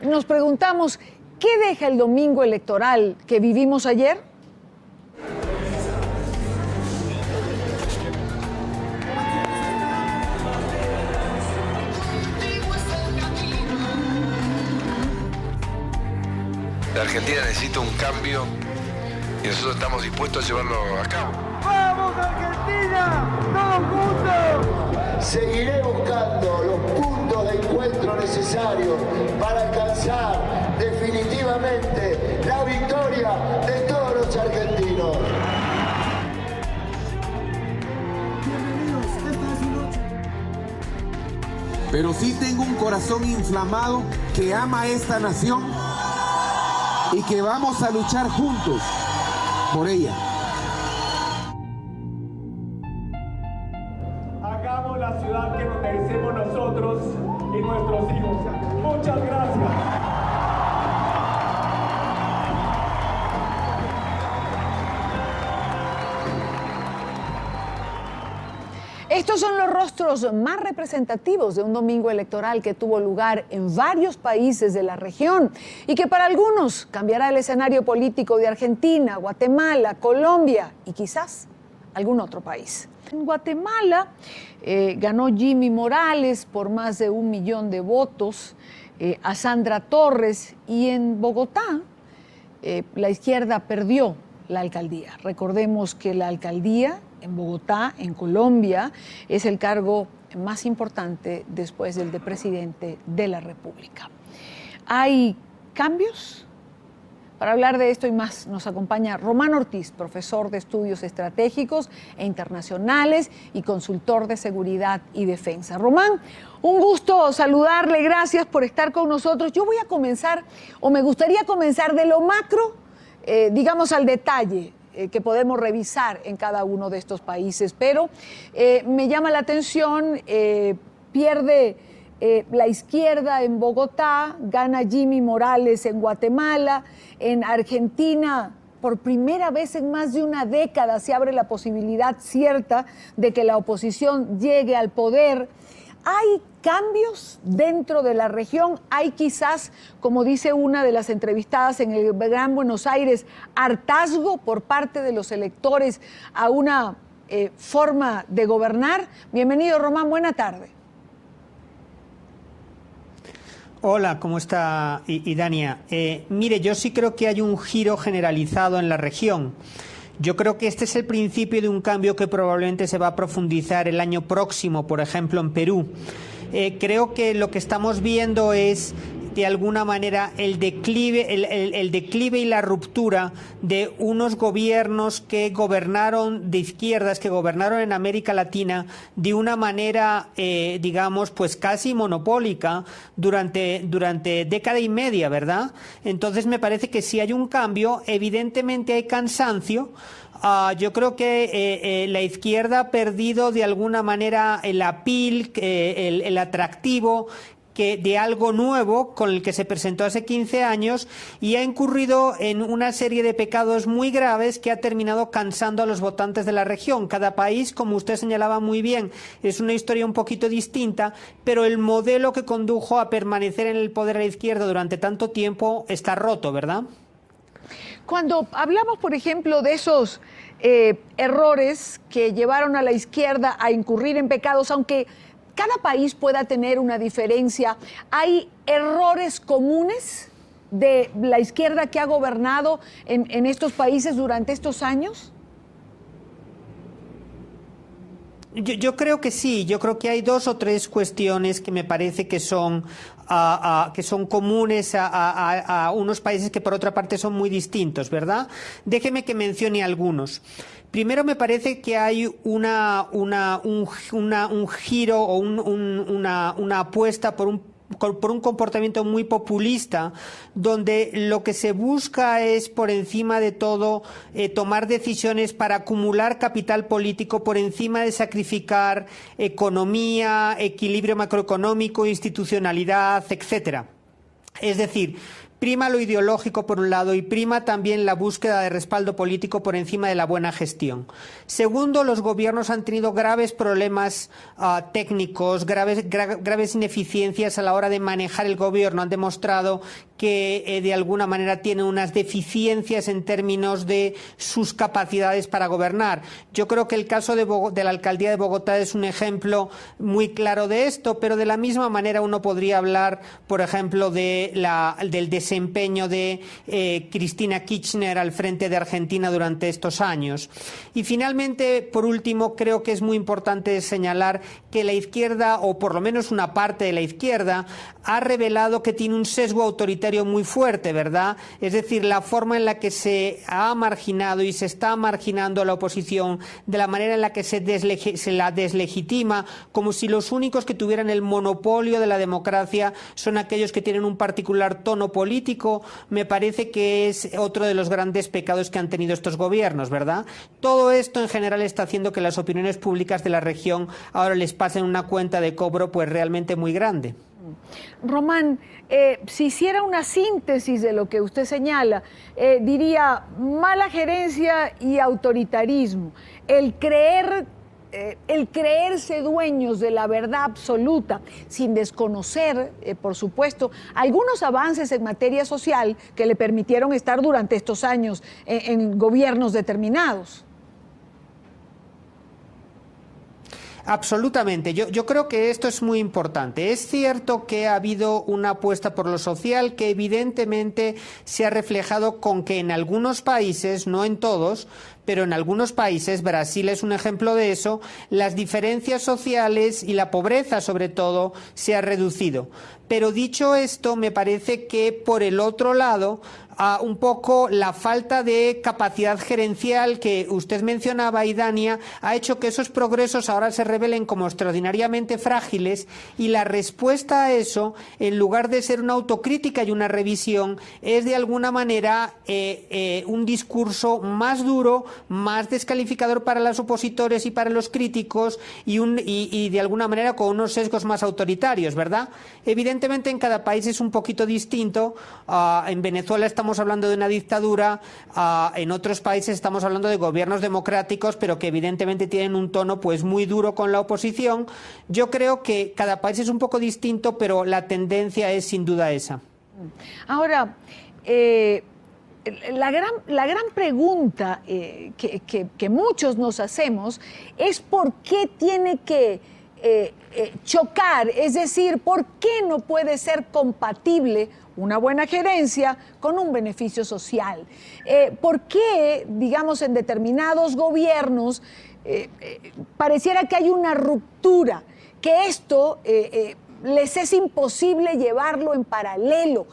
Nos preguntamos, ¿qué deja el domingo electoral que vivimos ayer? La Argentina necesita un cambio y nosotros estamos dispuestos a llevarlo a cabo. ¡Vamos, Argentina! ¡Todos juntos! Seguiré buscando los puntos de encuentro necesarios para alcanzar definitivamente la victoria de todos los argentinos. Bienvenidos, esta es su noche. Pero sí tengo un corazón inflamado que ama a esta nación y que vamos a luchar juntos por ella. Hagamos la ciudad que nos merecemos nosotros y nuestros hijos. Muchas gracias. Estos son los rostros más representativos de un domingo electoral que tuvo lugar en varios países de la región y que para algunos cambiará el escenario político de Argentina, Guatemala, Colombia y quizás algún otro país. En Guatemala ganó Jimmy Morales por más de 1 millón de votos, a Sandra Torres, y en Bogotá la izquierda perdió la alcaldía. Recordemos que la alcaldía en Bogotá, en Colombia, es el cargo más importante después del de presidente de la República. ¿Hay cambios? Para hablar de esto y más nos acompaña Román Ortiz, profesor de Estudios Estratégicos e Internacionales y consultor de Seguridad y Defensa. Román, un gusto saludarle, gracias por estar con nosotros. Yo voy a comenzar, o me gustaría comenzar de lo macro, digamos al detalle, que podemos revisar en cada uno de estos países, pero me llama la atención, pierde la izquierda en Bogotá, gana Jimmy Morales en Guatemala, en Argentina por primera vez en más de una década se abre la posibilidad cierta de que la oposición llegue al poder. ¿Hay cambios dentro de la región? ¿Hay quizás, como dice una de las entrevistadas en el Gran Buenos Aires, hartazgo por parte de los electores a una forma de gobernar? Bienvenido, Román, buena tarde. Hola, ¿cómo está Idania? Mire, yo sí creo que hay un giro generalizado en la región. Yo creo que este es el principio de un cambio que probablemente se va a profundizar el año próximo, por ejemplo, en Perú. Creo que lo que estamos viendo es, de alguna manera, el declive y la ruptura de unos gobiernos que gobernaron de izquierdas, que gobernaron en América Latina de una manera, digamos, pues casi monopólica durante década y media, ¿verdad? Entonces me parece que si hay un cambio, evidentemente hay cansancio. Yo creo que la izquierda ha perdido de alguna manera el appeal, el atractivo de algo nuevo con el que se presentó hace 15 años y ha incurrido en una serie de pecados muy graves que ha terminado cansando a los votantes de la región. Cada país, como usted señalaba muy bien, es una historia un poquito distinta, pero el modelo que condujo a permanecer en el poder a la izquierda durante tanto tiempo está roto, ¿verdad? Cuando hablamos, por ejemplo, de esos errores que llevaron a la izquierda a incurrir en pecados, aunque cada país pueda tener una diferencia, ¿hay errores comunes de la izquierda que ha gobernado en estos países durante estos años? Yo creo que sí, yo creo que hay 2 o 3 cuestiones que me parece que son comunes a unos países que por otra parte son muy distintos, ¿verdad? Déjeme que mencione algunos. Primero, me parece que hay un giro o una apuesta por un comportamiento muy populista, donde lo que se busca es, por encima de todo, tomar decisiones para acumular capital político por encima de sacrificar economía, equilibrio macroeconómico, institucionalidad, etcétera. Es decir, prima lo ideológico por un lado y prima también la búsqueda de respaldo político por encima de la buena gestión. Segundo, los gobiernos han tenido graves problemas técnicos, graves ineficiencias a la hora de manejar el gobierno. Han demostrado que de alguna manera tienen unas deficiencias en términos de sus capacidades para gobernar. Yo creo que el caso de la alcaldía de Bogotá es un ejemplo muy claro de esto, pero de la misma manera uno podría hablar, por ejemplo, del desempeño de Cristina Kirchner al frente de Argentina durante estos años. Y finalmente, por último, creo que es muy importante señalar que la izquierda, o por lo menos una parte de la izquierda, ha revelado que tiene un sesgo autoritario muy fuerte, ¿verdad? Es decir, la forma en la que se ha marginado y se está marginando a la oposición, de la manera en la que se la deslegitima, como si los únicos que tuvieran el monopolio de la democracia son aquellos que tienen un particular tono político, me parece que es otro de los grandes pecados que han tenido estos gobiernos, ¿verdad? Todo esto en general está haciendo que las opiniones públicas de la región ahora les pasen una cuenta de cobro pues realmente muy grande. Román, si hiciera una síntesis de lo que usted señala, diría mala gerencia y autoritarismo, el creerse dueños de la verdad absoluta, sin desconocer, por supuesto, algunos avances en materia social que le permitieron estar durante estos años en gobiernos determinados. Absolutamente. Yo creo que esto es muy importante. Es cierto que ha habido una apuesta por lo social que evidentemente se ha reflejado con que en algunos países, no en todos, pero en algunos países, Brasil es un ejemplo de eso, las diferencias sociales y la pobreza sobre todo se ha reducido. Pero dicho esto, me parece que por el otro lado, un poco la falta de capacidad gerencial que usted mencionaba, Idania, ha hecho que esos progresos ahora se revelen como extraordinariamente frágiles, y la respuesta a eso, en lugar de ser una autocrítica y una revisión, es de alguna manera un discurso más duro, más descalificador para los opositores y para los críticos, y de alguna manera con unos sesgos más autoritarios, ¿verdad? Evidentemente en cada país es un poquito distinto. En Venezuela estamos hablando de una dictadura, en otros países estamos hablando de gobiernos democráticos, pero que evidentemente tienen un tono pues muy duro con la oposición. Yo creo que cada país es un poco distinto, pero la tendencia es sin duda esa. Ahora, la gran pregunta que muchos nos hacemos es por qué tiene que chocar, es decir, ¿por qué no puede ser compatible una buena gerencia con un beneficio social? ¿Por qué, digamos, en determinados gobiernos pareciera que hay una ruptura, que esto les es imposible llevarlo en paralelo?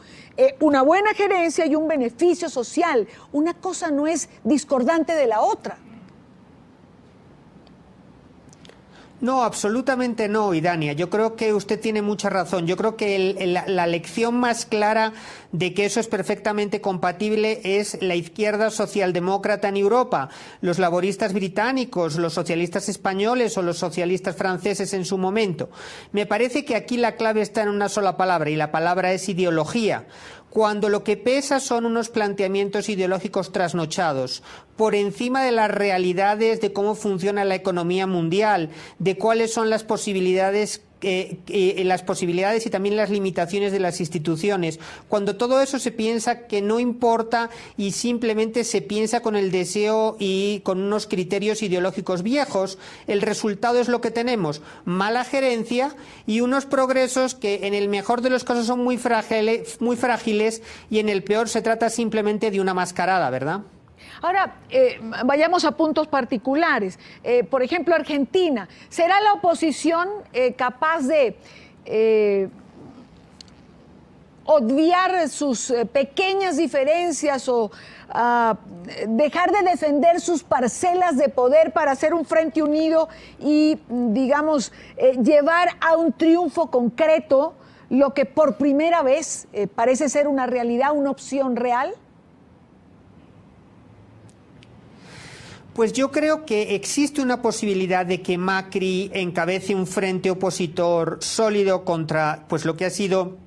Una buena gerencia y un beneficio social, una cosa no es discordante de la otra. No, absolutamente no, Idania. Yo creo que usted tiene mucha razón. Yo creo que la lección más clara de que eso es perfectamente compatible es la izquierda socialdemócrata en Europa, los laboristas británicos, los socialistas españoles o los socialistas franceses en su momento. Me parece que aquí la clave está en una sola palabra, y la palabra es ideología. Cuando lo que pesa son unos planteamientos ideológicos trasnochados, por encima de las realidades de cómo funciona la economía mundial, de cuáles son las posibilidades y también las limitaciones de las instituciones. Cuando todo eso se piensa que no importa y simplemente se piensa con el deseo y con unos criterios ideológicos viejos, el resultado es lo que tenemos: mala gerencia y unos progresos que en el mejor de los casos son muy frágiles y en el peor se trata simplemente de una mascarada, ¿verdad? Ahora, vayamos a puntos particulares. Por ejemplo, Argentina. ¿Será la oposición capaz de obviar sus pequeñas diferencias o dejar de defender sus parcelas de poder para hacer un frente unido y, digamos, llevar a un triunfo concreto lo que por primera vez parece ser una realidad, una opción real? Pues yo creo que existe una posibilidad de que Macri encabece un frente opositor sólido contra pues lo que ha sido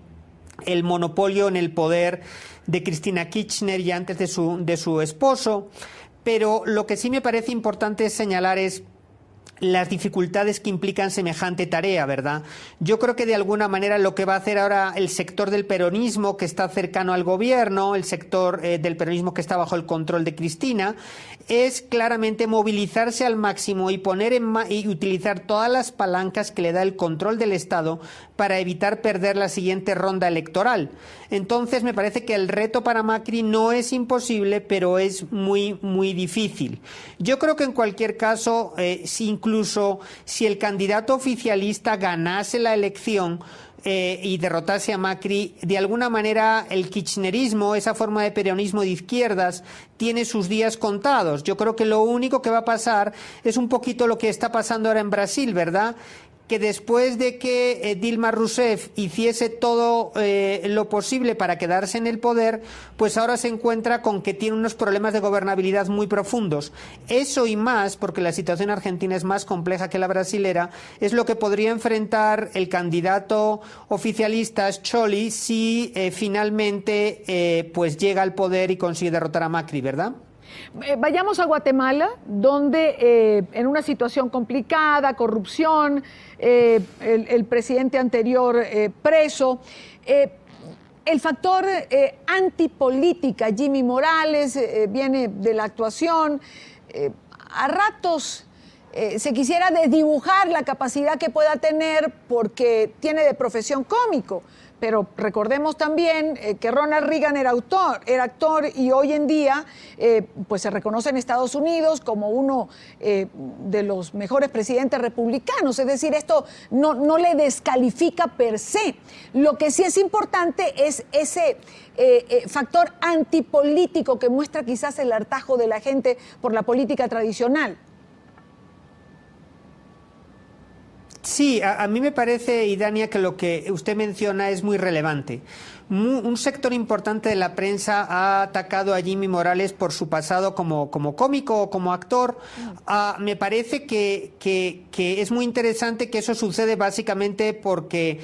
el monopolio en el poder de Cristina Kirchner y antes de su esposo, pero lo que sí me parece importante señalar es las dificultades que implican semejante tarea, ¿verdad? Yo creo que de alguna manera lo que va a hacer ahora el sector del peronismo que está cercano al gobierno, el sector del peronismo que está bajo el control de Cristina, es claramente movilizarse al máximo y poner y utilizar todas las palancas que le da el control del Estado para evitar perder la siguiente ronda electoral. Entonces me parece que el reto para Macri no es imposible, pero es muy, muy difícil. Yo creo que en cualquier caso, incluso si el candidato oficialista ganase la elección y derrotase a Macri, de alguna manera el kirchnerismo, esa forma de peronismo de izquierdas, tiene sus días contados. Yo creo que lo único que va a pasar es un poquito lo que está pasando ahora en Brasil, ¿verdad?, que después de que Dilma Rousseff hiciese todo lo posible para quedarse en el poder, pues ahora se encuentra con que tiene unos problemas de gobernabilidad muy profundos. Eso y más, porque la situación argentina es más compleja que la brasilera, es lo que podría enfrentar el candidato oficialista Scioli si finalmente pues llega al poder y consigue derrotar a Macri, ¿verdad? Vayamos a Guatemala, donde en una situación complicada, corrupción, el presidente anterior preso, el factor antipolítica, Jimmy Morales viene de la actuación, a ratos se quisiera desdibujar la capacidad que pueda tener porque tiene de profesión cómico. Pero recordemos también que Ronald Reagan era actor y hoy en día pues se reconoce en Estados Unidos como uno de los mejores presidentes republicanos. Es decir, esto no le descalifica per se. Lo que sí es importante es ese factor antipolítico que muestra quizás el hartazgo de la gente por la política tradicional. Sí, a mí me parece, Idania, que lo que usted menciona es muy relevante. Un sector importante de la prensa ha atacado a Jimmy Morales por su pasado como cómico o como actor. Me parece que es muy interesante que eso sucede básicamente porque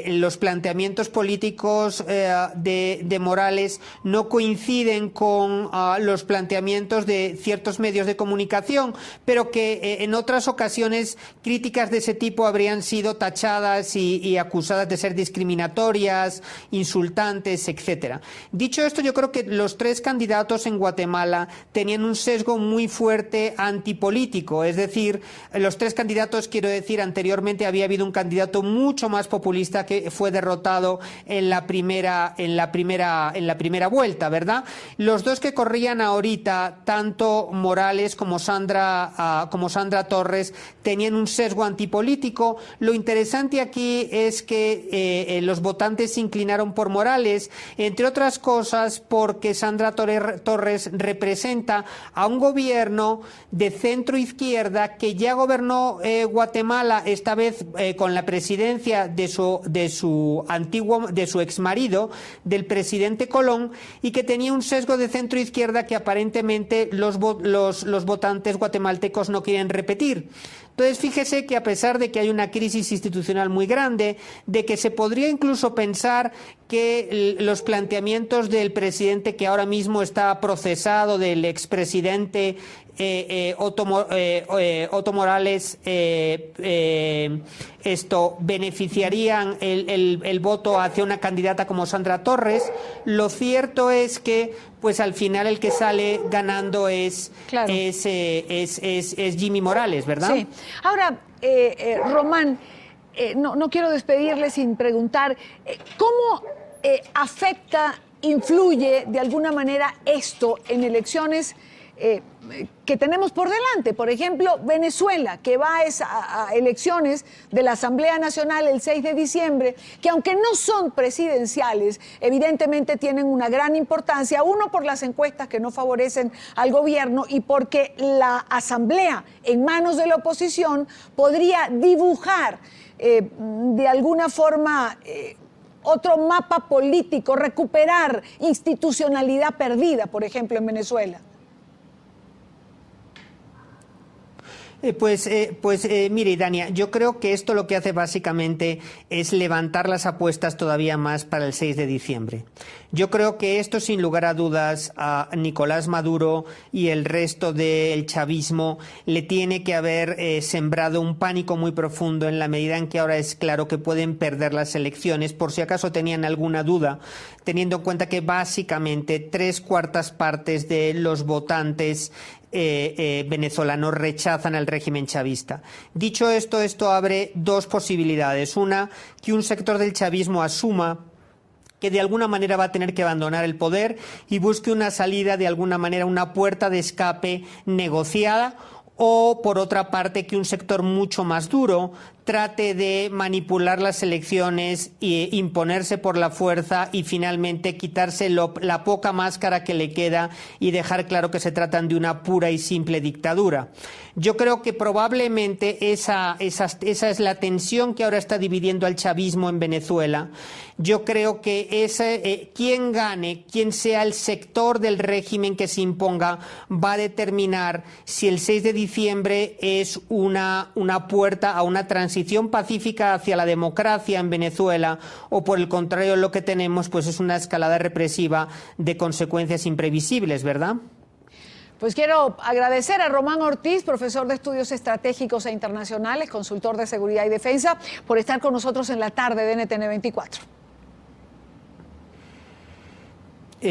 los planteamientos políticos de Morales no coinciden con los planteamientos de ciertos medios de comunicación, pero que en otras ocasiones críticas de ese tipo habrían sido tachadas y acusadas de ser discriminatorias, insultantes, etcétera. Dicho esto, yo creo que los tres candidatos en Guatemala tenían un sesgo muy fuerte antipolítico, es decir, los tres candidatos, quiero decir, anteriormente había habido un candidato mucho más populista que fue derrotado en la primera vuelta, ¿verdad? Los dos que corrían ahorita, tanto Morales como Sandra Torres, tenían un sesgo antipolítico. Lo interesante aquí es que los votantes se inclinaron por Morales, entre otras cosas porque Sandra Torres representa a un gobierno de centro izquierda que ya gobernó Guatemala, esta vez con la presidencia de su exmarido, del presidente Colón, y que tenía un sesgo de centro izquierda que aparentemente los votantes guatemaltecos no quieren repetir. Entonces, fíjese que a pesar de que hay una crisis institucional muy grande, de que se podría incluso pensar que los planteamientos del presidente que ahora mismo está procesado, del expresidente Otto Morales, beneficiarían el voto hacia una candidata como Sandra Torres. Lo cierto es que pues al final el que sale ganando es Jimmy Morales, ¿verdad? Sí. Ahora, Román, no quiero despedirle sin preguntar, ¿cómo influye de alguna manera esto en elecciones que tenemos por delante? Por ejemplo, Venezuela, que va a elecciones de la Asamblea Nacional el 6 de diciembre, que aunque no son presidenciales, evidentemente tienen una gran importancia, uno por las encuestas que no favorecen al gobierno y porque la Asamblea en manos de la oposición podría dibujar de alguna forma otro mapa político, recuperar institucionalidad perdida, por ejemplo, en Venezuela. Mire, Dania, yo creo que esto lo que hace básicamente es levantar las apuestas todavía más para el 6 de diciembre. Yo creo que esto, sin lugar a dudas, a Nicolás Maduro y el resto del chavismo le tiene que haber sembrado un pánico muy profundo, en la medida en que ahora es claro que pueden perder las elecciones, por si acaso tenían alguna duda, teniendo en cuenta que básicamente 3/4 partes de los votantes venezolanos rechazan al régimen chavista. Dicho esto, esto abre dos posibilidades. Una, que un sector del chavismo asuma que de alguna manera va a tener que abandonar el poder y busque una salida, de alguna manera, una puerta de escape negociada, o por otra parte que un sector mucho más duro trate de manipular las elecciones e imponerse por la fuerza y finalmente quitarse la poca máscara que le queda y dejar claro que se tratan de una pura y simple dictadura. Yo creo que probablemente esa es la tensión que ahora está dividiendo al chavismo en Venezuela. Yo creo que quien gane, quien sea el sector del régimen que se imponga, va a determinar si el 6 de diciembre es una puerta a una transición pacífica hacia la democracia en Venezuela, o por el contrario lo que tenemos pues es una escalada represiva de consecuencias imprevisibles, ¿verdad? Pues quiero agradecer a Román Ortiz, profesor de Estudios Estratégicos e Internacionales, consultor de Seguridad y Defensa, por estar con nosotros en la tarde de NTN 24.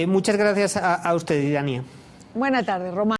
Muchas gracias a usted, Dania. Buena tarde, Román.